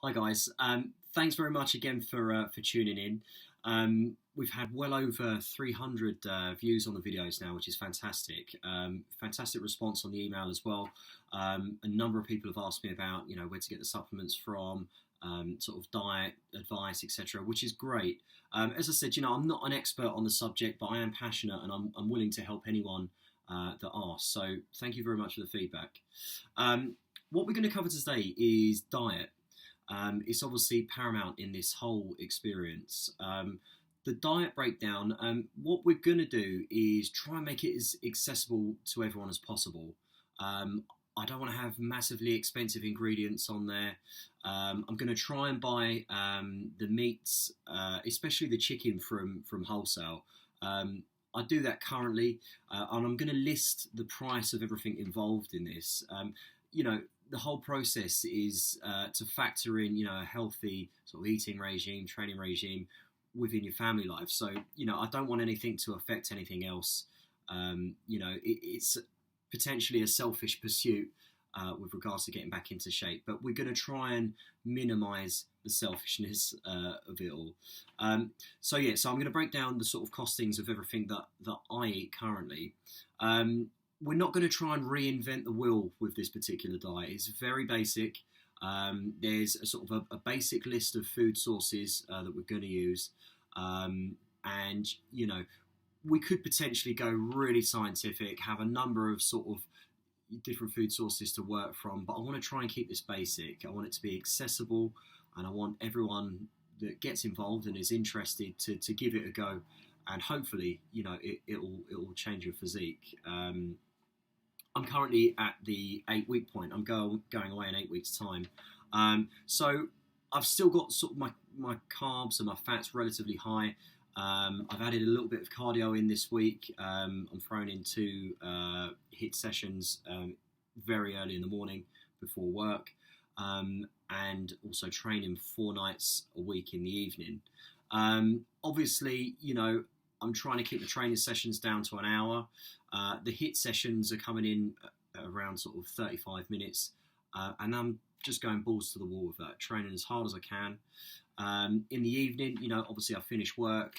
Hi guys. Thanks very much again for tuning in. We've had well over 300 views on the videos now, which is fantastic. Fantastic response on the email as well. A number of people have asked me about where to get the supplements from, sort of diet advice, etc., which is great. As I said, I'm not an expert on the subject, but I am passionate and I'm willing to help anyone that asks. So thank you very much for the feedback. What we're going to cover today is diet. It's obviously paramount in this whole experience. The diet breakdown, what we're going to do is try and make it as accessible to everyone as possible. I don't want to have massively expensive ingredients on there. I'm going to try and buy the meats, especially the chicken from wholesale. I do that currently, and I'm going to list the price of everything involved in this. You know, the whole process is to factor in, a healthy sort of eating regime, training regime within your family life. So, I don't want anything to affect anything else. It's potentially a selfish pursuit with regards to getting back into shape, but we're going to try and minimise the selfishness of it all. So I'm going to break down the sort of costings of everything that I eat currently. We're not going to try and reinvent the wheel with this particular diet. It's very basic. There's a sort of a basic list of food sources that we're going to use. And we could potentially go really scientific, have a number of sort of different food sources to work from, but I want to try and keep this basic. I want it to be accessible, and I want everyone that gets involved and is interested to give it a go. And hopefully, it'll change your physique. I'm currently at the 8-week point. I'm going away in 8 weeks' time. So I've still got sort of my carbs and my fats relatively high. I've added a little bit of cardio in this week. I'm throwing in 2 HIIT sessions very early in the morning before work, and also training 4 nights a week in the evening. Obviously, I'm trying to keep the training sessions down to an hour. The HIIT sessions are coming in around sort of 35 minutes, and I'm just going balls to the wall with that, training as hard as I can. In the evening, obviously I finish work,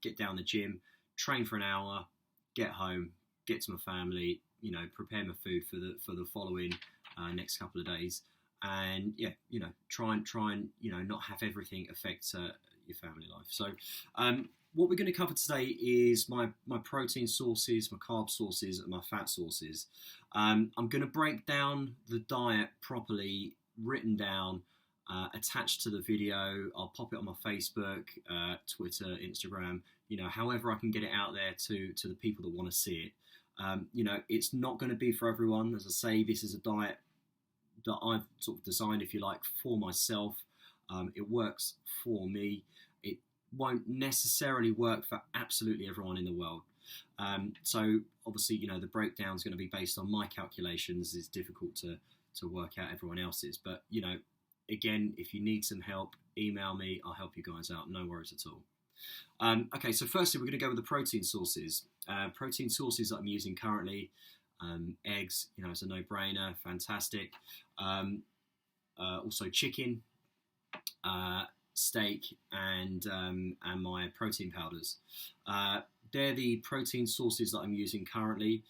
get down the gym, train for an hour, get home, get to my family, prepare my food for the following next couple of days, and try and not have everything affect your family life. So what we're going to cover today is my protein sources, my carb sources, and my fat sources. I'm going to break down the diet properly, written down, attached to the video. I'll pop it on my Facebook, Twitter, Instagram, however I can get it out there to the people that want to see it. It's not going to be for everyone. As I say, this is a diet that I've sort of designed, if you like, for myself. It works for me. It won't necessarily work for absolutely everyone in the world. So obviously, the breakdown is going to be based on my calculations. It's difficult to work out everyone else's, but again, if you need some help, email me. I'll help you guys out. No worries at all. Okay, so firstly, we're going to go with the protein sources. Protein sources that I'm using currently, eggs, it's a no-brainer, fantastic. Also chicken, steak, and my protein powders. They're the protein sources that I'm using currently.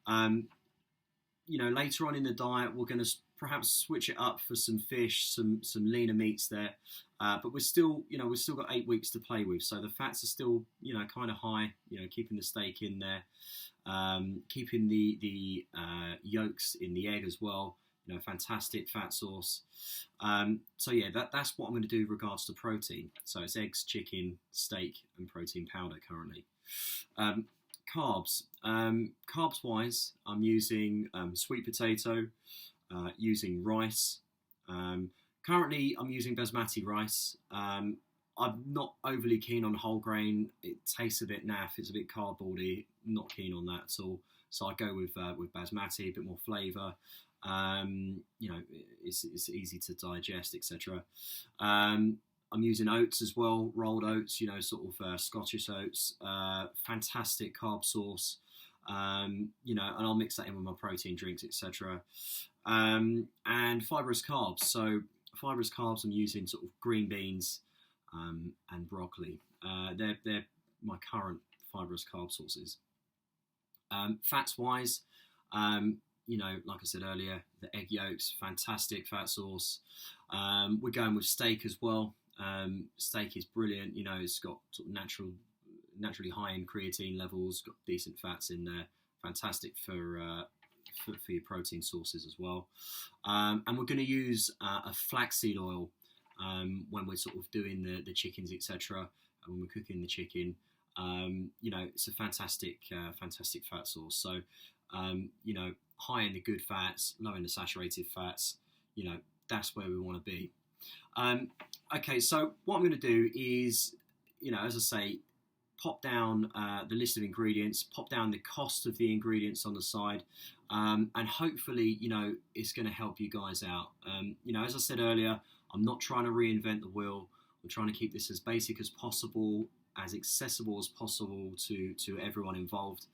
Later on in the diet, we're going to perhaps switch it up for some fish, some leaner meats there. But we've still got 8 weeks to play with. So the fats are still, kind of high, keeping the steak in there, keeping the yolks in the egg as well. Fantastic fat source. That's what I'm going to do with regards to protein. So it's eggs, chicken, steak, and protein powder currently. Carbs. Carbs wise, I'm using sweet potato, using rice. Currently, I'm using basmati rice. I'm not overly keen on whole grain. It tastes a bit naff. It's a bit cardboardy. Not keen on that at all. So I go with basmati, a bit more flavour. It's easy to digest, etc. I'm using oats as well, rolled oats, sort of Scottish oats. Fantastic carb source. And I'll mix that in with my protein drinks, etc. And fibrous carbs. So fibrous carbs, I'm using sort of green beans and broccoli. They're my current fibrous carb sources. Fats wise, like I said earlier, the egg yolks, fantastic fat source. We're going with steak as well. Steak is brilliant. It's got sort of naturally high in creatine levels, got decent fats in there. Fantastic for your protein sources as well. And we're going to use a flaxseed oil when we're sort of doing the chickens, etc. When we're cooking the chicken, it's a fantastic fat source. So, high in the good fats, low in the saturated fats. That's where we want to be. Okay, so what I'm going to do is, as I say, pop down the list of ingredients, pop down the cost of the ingredients on the side, and hopefully, it's going to help you guys out. As I said earlier, I'm not trying to reinvent the wheel. I'm trying to keep this as basic as possible, as accessible as possible to everyone involved,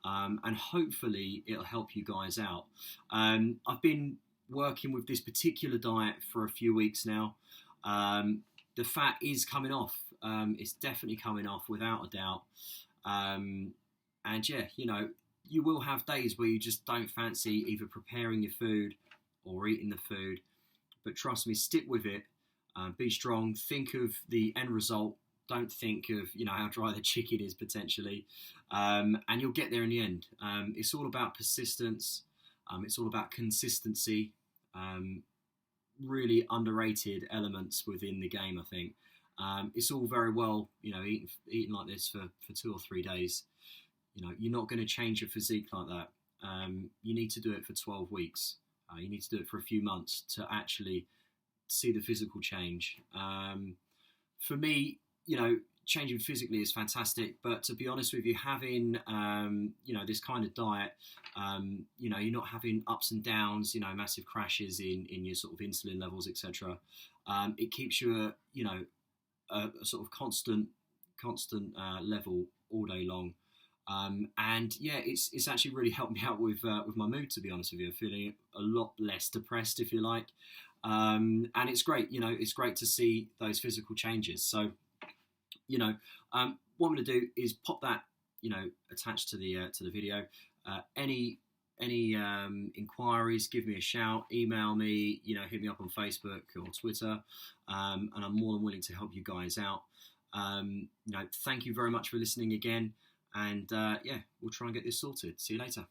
and hopefully it'll help you guys out. I've been working with this particular diet for a few weeks now. The fat is coming off. It's definitely coming off without a doubt. And yeah, you will have days where you just don't fancy either preparing your food or eating the food. But trust me, stick with it. Be strong. Think of the end result. Don't think of how dry the chicken is potentially, and you'll get there in the end. It's all about persistence. It's all about consistency. Really underrated elements within the game, I think. It's all very well, eating like this for 2 or 3 days. You're not going to change your physique like that. You need to do it for 12 weeks. You need to do it for a few months to actually see the physical change. For me, changing physically is fantastic, but to be honest with you, having this kind of diet, you're not having ups and downs, massive crashes in your sort of insulin levels, etc. It keeps you a sort of constant level all day long. And yeah, it's actually really helped me out with my mood, to be honest with you. I'm feeling a lot less depressed, if you like. And it's great, it's great to see those physical changes. So, what I'm going to do is pop that, attached to the video. Any inquiries, give me a shout, email me, hit me up on Facebook or Twitter, and I'm more than willing to help you guys out. Thank you very much for listening again, and yeah, we'll try and get this sorted. See you later.